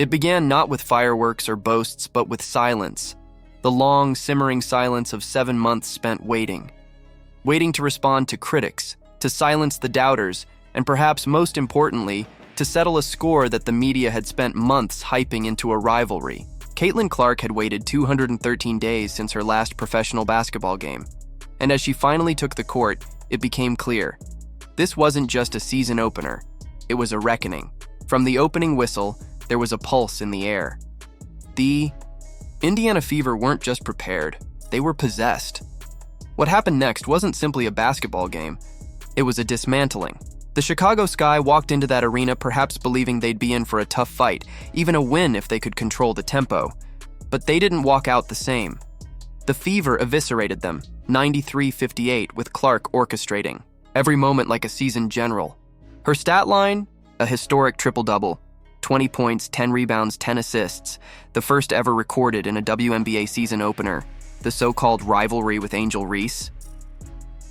It began not with fireworks or boasts, but with silence. The long, simmering silence of 7 months spent waiting. Waiting to respond to critics, to silence the doubters, and perhaps most importantly, to settle a score that the media had spent months hyping into a rivalry. Caitlin Clark had waited 213 days since her last professional basketball game. And as she finally took the court, it became clear. This wasn't just a season opener. It was a reckoning. From the opening whistle, there was a pulse in the air. The Indiana Fever weren't just prepared, they were possessed. What happened next wasn't simply a basketball game, it was a dismantling. The Chicago Sky walked into that arena perhaps believing they'd be in for a tough fight, even a win if they could control the tempo. But they didn't walk out the same. The Fever eviscerated them, 93-58, with Clark orchestrating, every moment like a seasoned general. Her stat line? A historic triple-double. 20 points, 10 rebounds, 10 assists, the first ever recorded in a WNBA season opener, the so-called rivalry with Angel Reese.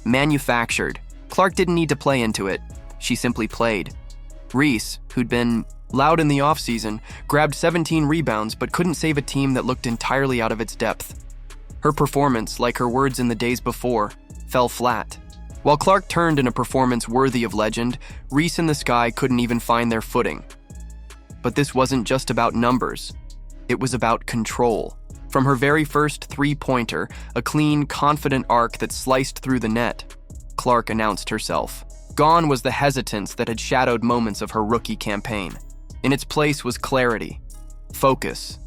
Manufactured. Clark didn't need to play into it. She simply played. Reese, who'd been loud in the offseason, grabbed 17 rebounds but couldn't save a team that looked entirely out of its depth. Her performance, like her words in the days before, fell flat. While Clark turned in a performance worthy of legend, Reese and the Sky couldn't even find their footing. But this wasn't just about numbers. It was about control. From her very first three-pointer, a clean, confident arc that sliced through the net, Clark announced herself. Gone was the hesitance that had shadowed moments of her rookie campaign. In its place was clarity, focus,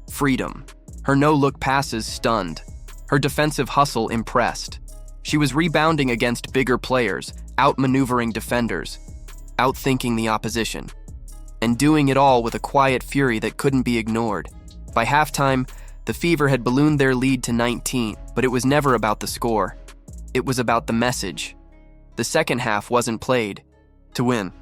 freedom. Her no-look passes stunned. Her defensive hustle impressed. She was rebounding against bigger players, outmaneuvering defenders, outthinking the opposition, and doing it all with a quiet fury that couldn't be ignored. By halftime, the Fever had ballooned their lead to 19, but it was never about the score. It was about the message. The second half wasn't played to win.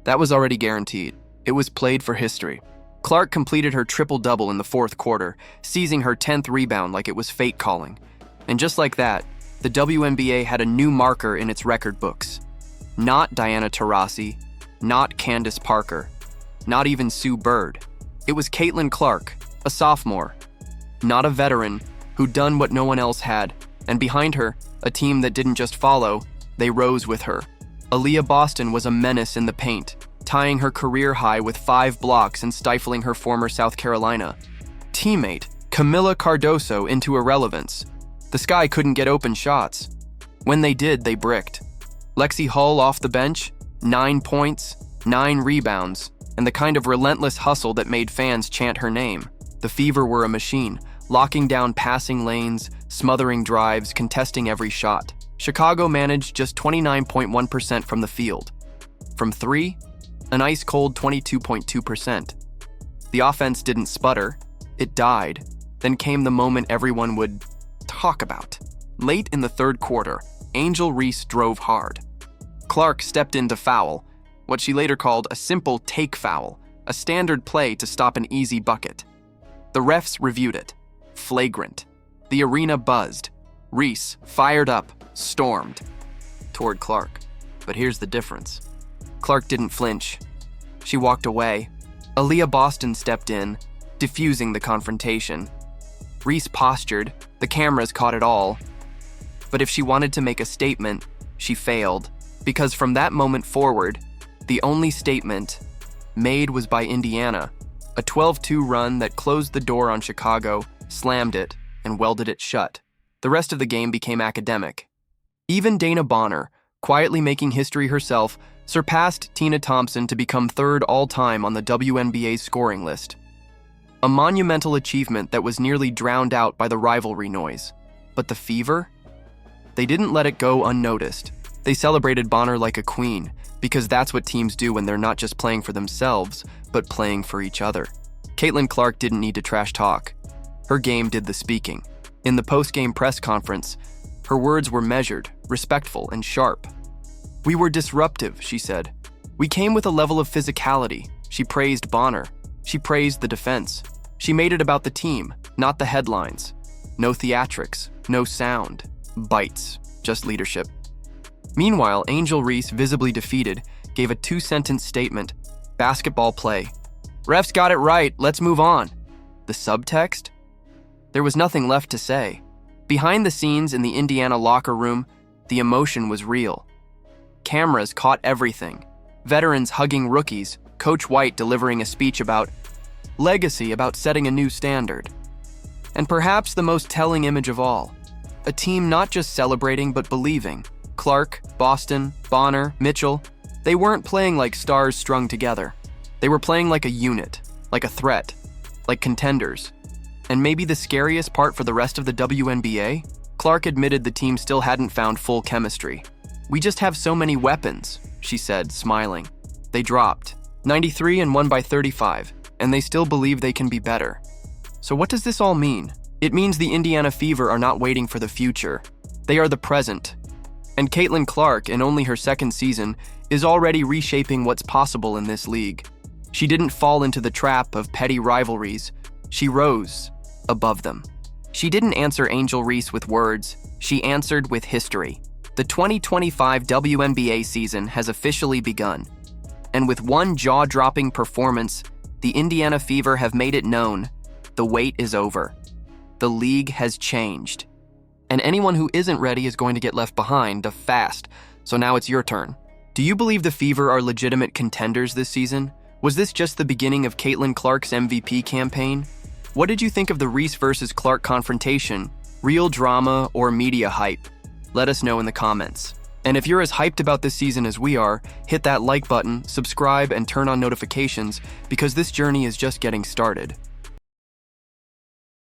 That was already guaranteed. It was played for history. Clark completed her triple-double in the fourth quarter, seizing her 10th rebound like it was fate calling. And just like that, the WNBA had a new marker in its record books. Not Diana Taurasi, not Candace Parker, not even Sue Bird. It was Caitlin Clark, a sophomore, not a veteran, who'd done what no one else had, and behind her, a team that didn't just follow, they rose with her. Aaliyah Boston was a menace in the paint, tying her career high with 5 blocks and stifling her former South Carolina teammate, Camila Cardoso, into irrelevance. The Sky couldn't get open shots. When they did, they bricked. Lexi Hull off the bench, 9 points, 9 rebounds, and the kind of relentless hustle that made fans chant her name. The Fever were a machine, locking down passing lanes, smothering drives, contesting every shot. Chicago managed just 29.1% from the field. From 3, an ice-cold 22.2%. The offense didn't sputter, it died. Then came the moment everyone would talk about. Late in the third quarter, Angel Reese drove hard. Clark stepped in to foul, what she later called a simple take foul, a standard play to stop an easy bucket. The refs reviewed it. Flagrant. The arena buzzed. Reese, fired up, stormed toward Clark. But here's the difference. Clark didn't flinch. She walked away. Aaliyah Boston stepped in, diffusing the confrontation. Reese postured. The cameras caught it all. But if she wanted to make a statement, she failed. Because from that moment forward, the only statement made was by Indiana. A 12-2 run that closed the door on Chicago, slammed it, and welded it shut. The rest of the game became academic. Even Dana Bonner, quietly making history herself, surpassed Tina Thompson to become 3rd all-time on the WNBA's scoring list. A monumental achievement that was nearly drowned out by the rivalry noise. But the Fever? They didn't let it go unnoticed. They celebrated Bonner like a queen, because that's what teams do when they're not just playing for themselves, but playing for each other. Caitlin Clark didn't need to trash talk. Her game did the speaking. In the post-game press conference, her words were measured, respectful, and sharp. "We were disruptive," she said. "We came with a level of physicality." She praised Bonner. She praised the defense. She made it about the team, not the headlines. No theatrics, no sound, bites, just leadership. Meanwhile, Angel Reese, visibly defeated, gave a 2-sentence statement: basketball play. Refs got it right, let's move on. The subtext? There was nothing left to say. Behind the scenes in the Indiana locker room, the emotion was real. Cameras caught everything. Veterans hugging rookies, Coach White delivering a speech about legacy, about setting a new standard. And perhaps the most telling image of all, a team not just celebrating but believing. Clark, Boston, Bonner, Mitchell, they weren't playing like stars strung together. They were playing like a unit, like a threat, like contenders. And maybe the scariest part for the rest of the WNBA? Clark admitted the team still hadn't found full chemistry. "We just have so many weapons," she said, smiling. They dropped 93 and won by 35, and they still believe they can be better. So what does this all mean? It means the Indiana Fever are not waiting for the future. They are the present. And Caitlin Clark, in only her second season, is already reshaping what's possible in this league. She didn't fall into the trap of petty rivalries. She rose above them. She didn't answer Angel Reese with words. She answered with history. The 2025 WNBA season has officially begun. And with one jaw-dropping performance, the Indiana Fever have made it known. The wait is over. The league has changed. And anyone who isn't ready is going to get left behind fast. So now it's your turn. Do you believe the Fever are legitimate contenders this season? Was this just the beginning of Caitlin Clark's MVP campaign? What did you think of the Reese versus Clark confrontation? Real drama or media hype? Let us know in the comments. And if you're as hyped about this season as we are, hit that like button, subscribe, and turn on notifications because this journey is just getting started.